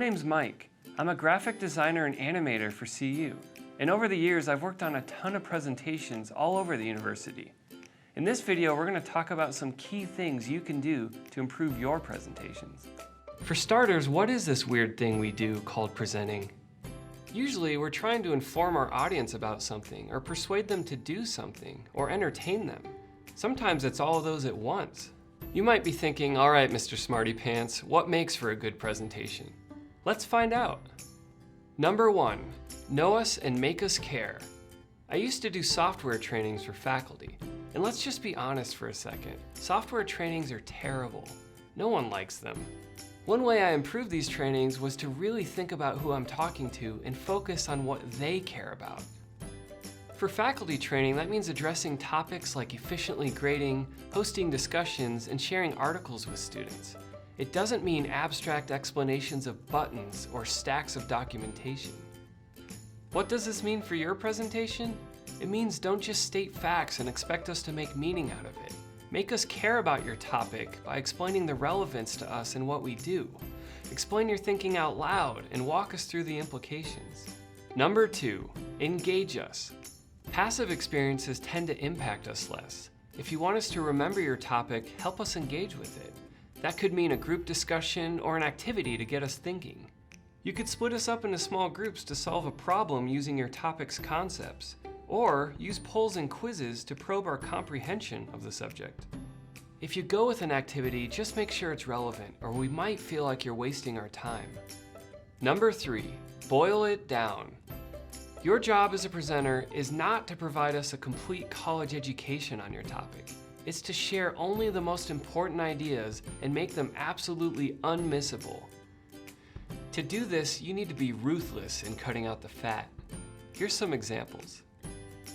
My name's Mike. I'm a graphic designer and animator for CU. And over the years, I've worked on a ton of presentations all over the university. In this video, we're going to talk about some key things you can do to improve your presentations. For starters, what is this weird thing we do called presenting? Usually, we're trying to inform our audience about something, or persuade them to do something, or entertain them. Sometimes it's all of those at once. You might be thinking, all right, Mr. Smarty Pants, what makes for a good presentation? Let's find out. Number 1, know us and make us care. I used to do software trainings for faculty, and let's just be honest for a second. Software trainings are terrible. No one likes them. One way I improved these trainings was to really think about who I'm talking to and focus on what they care about. For faculty training, that means addressing topics like efficiently grading, hosting discussions, and sharing articles with students. It doesn't mean abstract explanations of buttons or stacks of documentation. What does this mean for your presentation? It means don't just state facts and expect us to make meaning out of it. Make us care about your topic by explaining the relevance to us and what we do. Explain your thinking out loud and walk us through the implications. Number 2, engage us. Passive experiences tend to impact us less. If you want us to remember your topic, help us engage with it. That could mean a group discussion or an activity to get us thinking. You could split us up into small groups to solve a problem using your topic's concepts, or use polls and quizzes to probe our comprehension of the subject. If you go with an activity, just make sure it's relevant, or we might feel like you're wasting our time. Number 3, boil it down. Your job as a presenter is not to provide us a complete college education on your topic. It's to share only the most important ideas and make them absolutely unmissable. To do this, you need to be ruthless in cutting out the fat. Here's some examples.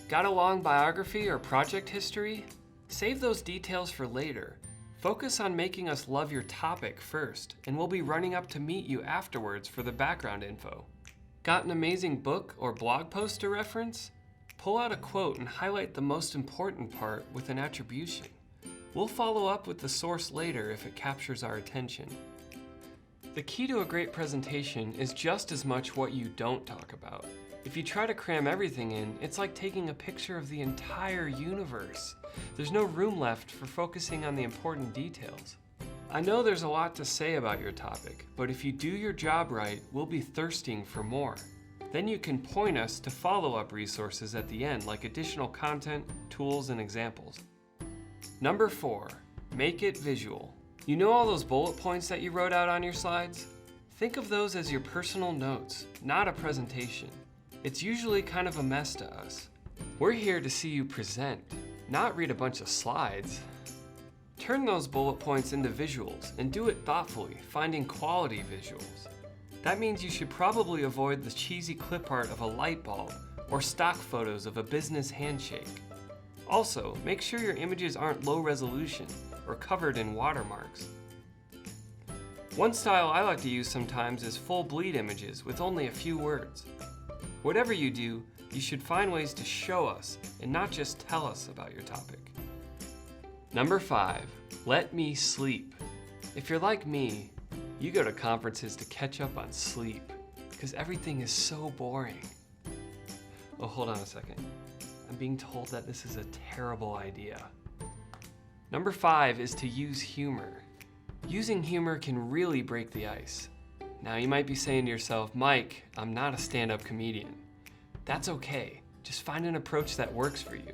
Got a long biography or project history? Save those details for later. Focus on making us love your topic first, and we'll be running up to meet you afterwards for the background info. Got an amazing book or blog post to reference? Pull out a quote and highlight the most important part with an attribution. We'll follow up with the source later if it captures our attention. The key to a great presentation is just as much what you don't talk about. If you try to cram everything in, it's like taking a picture of the entire universe. There's no room left for focusing on the important details. I know there's a lot to say about your topic, but if you do your job right, we'll be thirsting for more. Then you can point us to follow-up resources at the end, like additional content, tools, and examples. Number 4, make it visual. You know all those bullet points that you wrote out on your slides? Think of those as your personal notes, not a presentation. It's usually kind of a mess to us. We're here to see you present, not read a bunch of slides. Turn those bullet points into visuals and do it thoughtfully, finding quality visuals. That means you should probably avoid the cheesy clip art of a light bulb or stock photos of a business handshake. Also, make sure your images aren't low resolution or covered in watermarks. One style I like to use sometimes is full bleed images with only a few words. Whatever you do, you should find ways to show us and not just tell us about your topic. Number 5, let me sleep. If you're like me, you go to conferences to catch up on sleep because everything is so boring. Oh, hold on a second. I'm being told that this is a terrible idea. Number 5 is to use humor. Using humor can really break the ice. Now you might be saying to yourself, Mike, I'm not a stand-up comedian. That's okay. Just find an approach that works for you.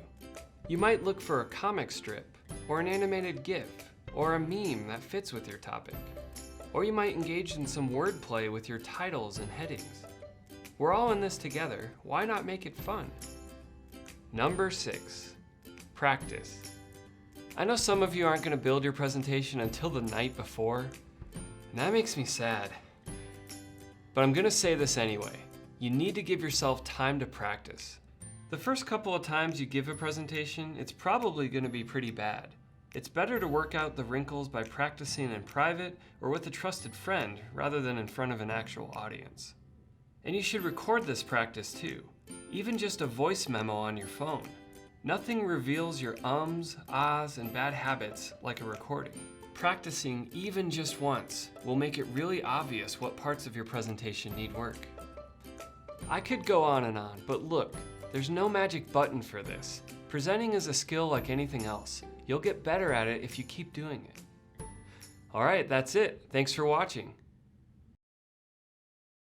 You might look for a comic strip, or an animated GIF, or a meme that fits with your topic. Or you might engage in some wordplay with your titles and headings. We're all in this together. Why not make it fun? Number 6, practice. I know some of you aren't going to build your presentation until the night before, and that makes me sad. But I'm going to say this anyway. You need to give yourself time to practice. The first couple of times you give a presentation, it's probably going to be pretty bad. It's better to work out the wrinkles by practicing in private or with a trusted friend rather than in front of an actual audience. And you should record this practice too, even just a voice memo on your phone. Nothing reveals your ums, ahs, and bad habits like a recording. Practicing even just once will make it really obvious what parts of your presentation need work. I could go on, but look, there's no magic button for this. Presenting is a skill like anything else. You'll get better at it if you keep doing it. All right, that's it. Thanks for watching.